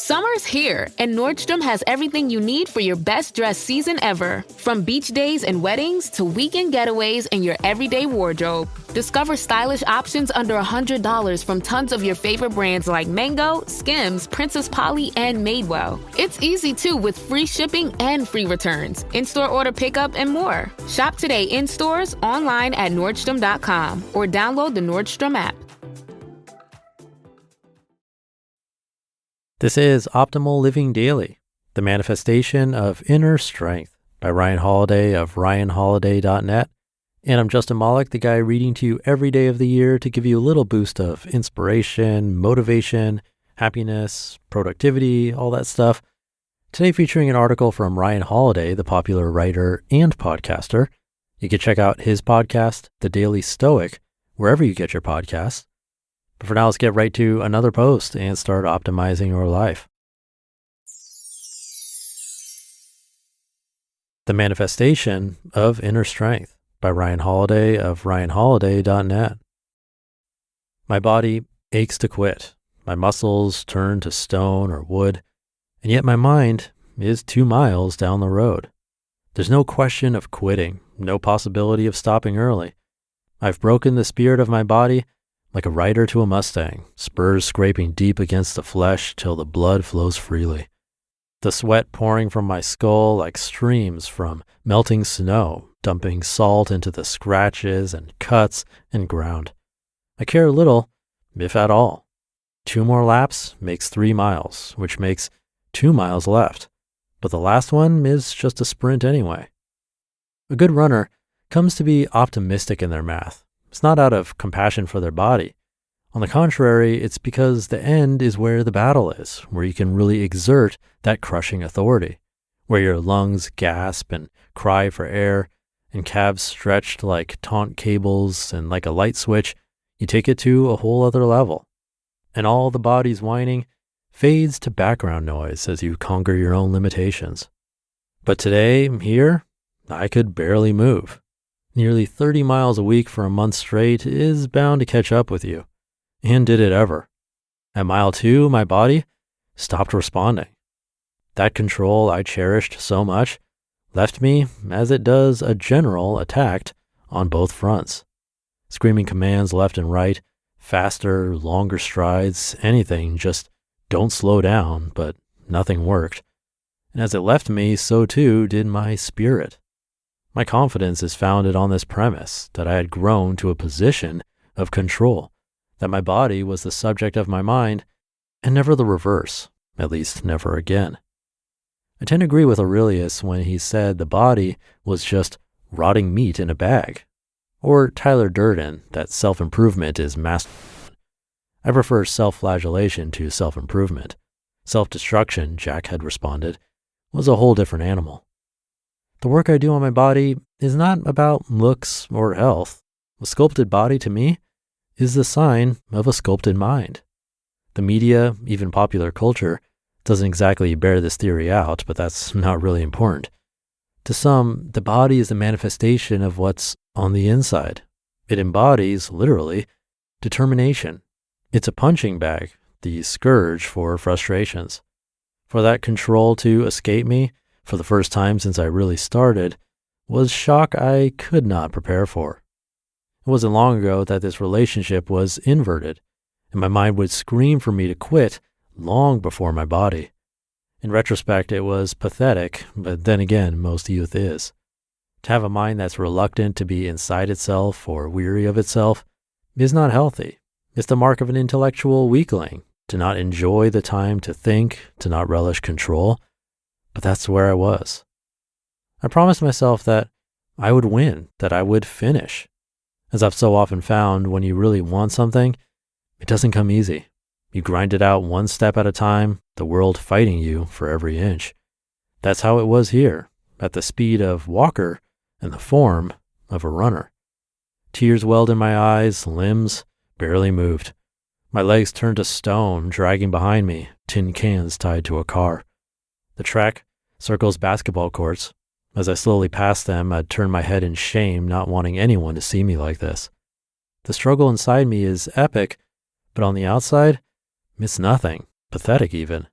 Summer's here, and Nordstrom has everything you need for your best dress season ever. From beach days and weddings to weekend getaways and your everyday wardrobe. Discover stylish options under $100 from tons of your favorite brands like Mango, Skims, Princess Polly, and Madewell. It's easy too with free shipping and free returns, in-store order pickup, and more. Shop today in stores, online at Nordstrom.com, or download the Nordstrom app. This is Optimal Living Daily, the manifestation of inner strength by Ryan Holiday of ryanholiday.net. And I'm Justin Malik, the guy reading to you every day of the year to give you a little boost of inspiration, motivation, happiness, productivity, all that stuff. Today featuring an article from Ryan Holiday, the popular writer and podcaster. You can check out his podcast, The Daily Stoic, wherever you get your podcasts. But for now, let's get right to another post and start optimizing your life. The Manifestation of Inner Strength by Ryan Holiday of ryanholiday.net. My body aches to quit. My muscles turn to stone or wood, and yet my mind is 2 miles down the road. There's no question of quitting, no possibility of stopping early. I've broken the spirit of my body like a rider to a Mustang, spurs scraping deep against the flesh till the blood flows freely. The sweat pouring from my skull like streams from melting snow, dumping salt into the scratches and cuts and ground. I care little, if at all. 2 more laps makes 3 miles, which makes 2 miles left. But the last one is just a sprint anyway. A good runner comes to be optimistic in their math. It's not out of compassion for their body. On the contrary, it's because the end is where the battle is, where you can really exert that crushing authority, where your lungs gasp and cry for air, and calves stretched like taut cables, and like a light switch, you take it to a whole other level. And all the body's whining fades to background noise as you conquer your own limitations. But today, here, I could barely move. Nearly 30 miles a week for a month straight is bound to catch up with you. And did it ever. At mile 2, my body stopped responding. That control I cherished so much left me, as it does a general, attacked on both fronts. Screaming commands left and right, faster, longer strides, anything, just don't slow down, but nothing worked. And as it left me, so too did my spirit. My confidence is founded on this premise that I had grown to a position of control, that my body was the subject of my mind, and never the reverse, at least never again. I tend to agree with Aurelius when he said the body was just rotting meat in a bag, or Tyler Durden that self-improvement is masculine. I prefer self-flagellation to self-improvement. Self-destruction, Jack had responded, was a whole different animal. The work I do on my body is not about looks or health. A sculpted body to me is the sign of a sculpted mind. The media, even popular culture, doesn't exactly bear this theory out, but that's not really important. To some, the body is the manifestation of what's on the inside. It embodies, literally, determination. It's a punching bag, the scourge for frustrations. For that control to escape me, for the first time since I really started, was shock I could not prepare for. It wasn't long ago that this relationship was inverted, and my mind would scream for me to quit long before my body. In retrospect, it was pathetic, but then again, most youth is. To have a mind that's reluctant to be inside itself or weary of itself is not healthy. It's the mark of an intellectual weakling, to not enjoy the time to think, to not relish control. But that's where I was. I promised myself that I would win, that I would finish. As I've so often found, when you really want something, it doesn't come easy. You grind it out one step at a time, the world fighting you for every inch. That's how it was here, at the speed of Walker and the form of a runner. Tears welled in my eyes, limbs barely moved. My legs turned to stone, dragging behind me, tin cans tied to a car. The track circles basketball courts. As I slowly passed them, I'd turn my head in shame, not wanting anyone to see me like this. The struggle inside me is epic, but on the outside, it's nothing, pathetic even.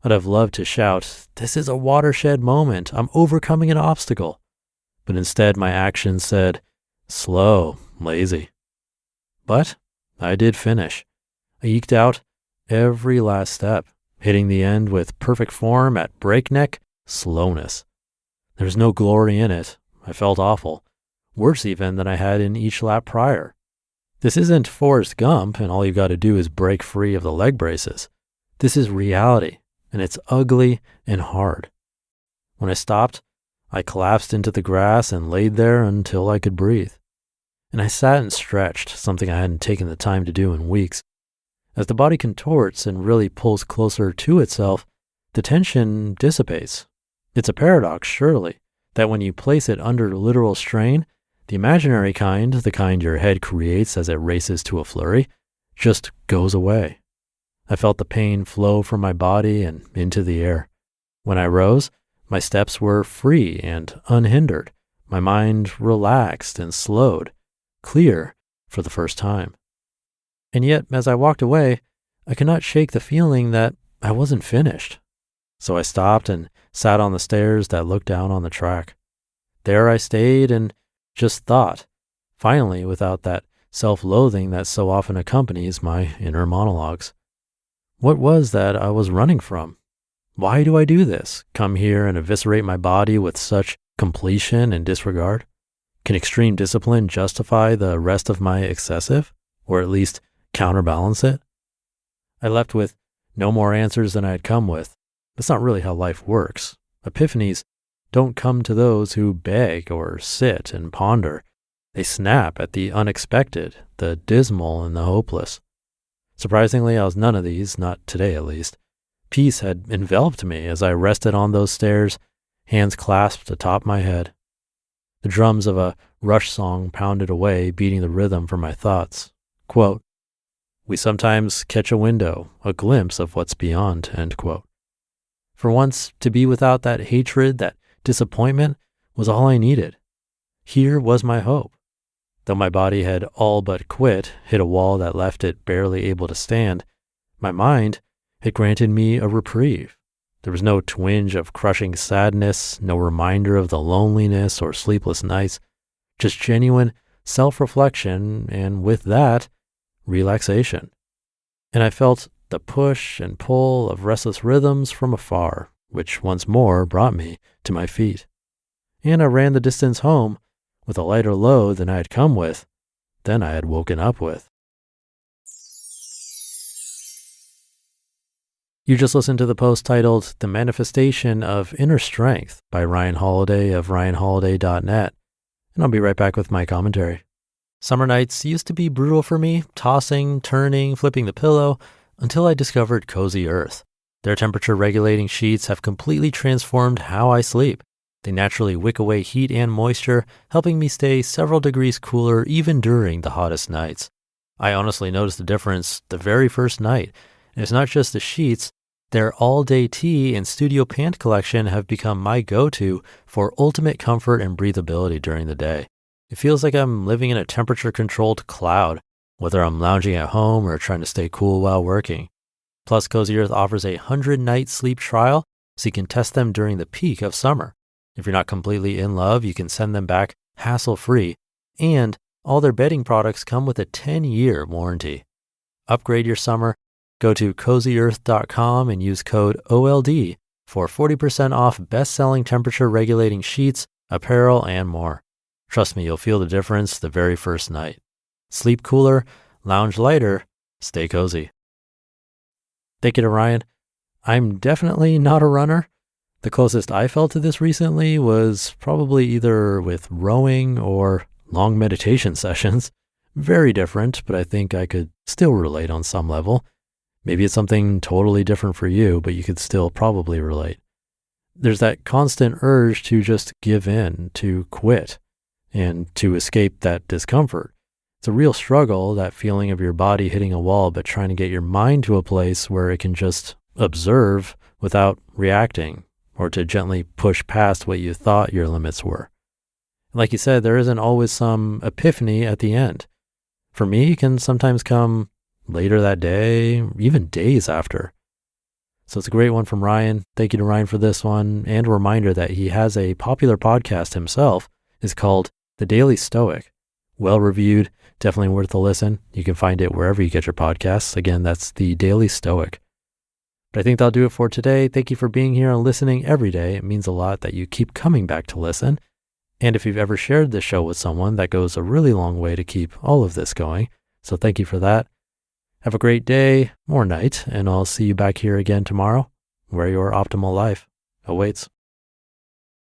I'd have loved to shout, "This is a watershed moment. I'm overcoming an obstacle." But instead, my actions said, "Slow, lazy." But I did finish. I eked out every last step, hitting the end with perfect form at breakneck slowness. There was no glory in it. I felt awful, worse even than I had in each lap prior. This isn't Forrest Gump, and all you got to do is break free of the leg braces. This is reality, and it's ugly and hard. When I stopped, I collapsed into the grass and laid there until I could breathe. And I sat and stretched, something I hadn't taken the time to do in weeks. As the body contorts and really pulls closer to itself, the tension dissipates. It's a paradox, surely, that when you place it under literal strain, the imaginary kind, the kind your head creates as it races to a flurry, just goes away. I felt the pain flow from my body and into the air. When I rose, my steps were free and unhindered, my mind relaxed and slowed, clear for the first time. And yet, as I walked away, I could not shake the feeling that I wasn't finished. So I stopped and sat on the stairs that looked down on the track. There I stayed and just thought, finally without that self-loathing that so often accompanies my inner monologues. What was that I was running from? Why do I do this? Come here and eviscerate my body with such completion and disregard? Can extreme discipline justify the rest of my excessive, or at least counterbalance it? I left with no more answers than I had come with. That's not really how life works. Epiphanies don't come to those who beg or sit and ponder. They snap at the unexpected, the dismal, and the hopeless. Surprisingly, I was none of these, not today at least. Peace had enveloped me as I rested on those stairs, hands clasped atop my head. The drums of a Rush song pounded away, beating the rhythm for my thoughts. Quote, "We sometimes catch a window, a glimpse of what's beyond," end quote. For once, to be without that hatred, that disappointment, was all I needed. Here was my hope. Though my body had all but quit, hit a wall that left it barely able to stand, my mind had granted me a reprieve. There was no twinge of crushing sadness, no reminder of the loneliness or sleepless nights, just genuine self-reflection, and with that, relaxation. And I felt the push and pull of restless rhythms from afar, which once more brought me to my feet. And I ran the distance home with a lighter load than I had come with, than I had woken up with. You just listened to the post titled "The Manifestation of Inner Strength" by Ryan Holiday of ryanholiday.net, and I'll be right back with my commentary. Summer nights used to be brutal for me, tossing, turning, flipping the pillow, until I discovered Cozy Earth. Their temperature regulating sheets have completely transformed how I sleep. They naturally wick away heat and moisture, helping me stay several degrees cooler even during the hottest nights. I honestly noticed the difference the very first night. And it's not just the sheets. Their all-day tea and studio pant collection have become my go-to for ultimate comfort and breathability during the day. It feels like I'm living in a temperature-controlled cloud, whether I'm lounging at home or trying to stay cool while working. Plus, Cozy Earth offers a 100-night sleep trial, so you can test them during the peak of summer. If you're not completely in love, you can send them back hassle-free, and all their bedding products come with a 10-year warranty. Upgrade your summer. Go to CozyEarth.com and use code OLD for 40% off best-selling temperature-regulating sheets, apparel, and more. Trust me, you'll feel the difference the very first night. Sleep cooler, lounge lighter, stay cozy. Thank you to Ryan. I'm definitely not a runner. The closest I felt to this recently was probably either with rowing or long meditation sessions. Very different, but I think I could still relate on some level. Maybe it's something totally different for you, but you could still probably relate. There's that constant urge to just give in, to quit, and to escape that discomfort. It's a real struggle, that feeling of your body hitting a wall, but trying to get your mind to a place where it can just observe without reacting, or to gently push past what you thought your limits were. Like you said, there isn't always some epiphany at the end. For me, it can sometimes come later that day, even days after. So it's a great one from Ryan. Thank you to Ryan for this one. And a reminder that he has a popular podcast himself. It's called The Daily Stoic. Well reviewed, definitely worth a listen. You can find it wherever you get your podcasts. Again, that's The Daily Stoic. But I think that'll do it for today. Thank you for being here and listening every day. It means a lot that you keep coming back to listen. And if you've ever shared this show with someone, that goes a really long way to keep all of this going. So thank you for that. Have a great day or night, and I'll see you back here again tomorrow, where your optimal life awaits.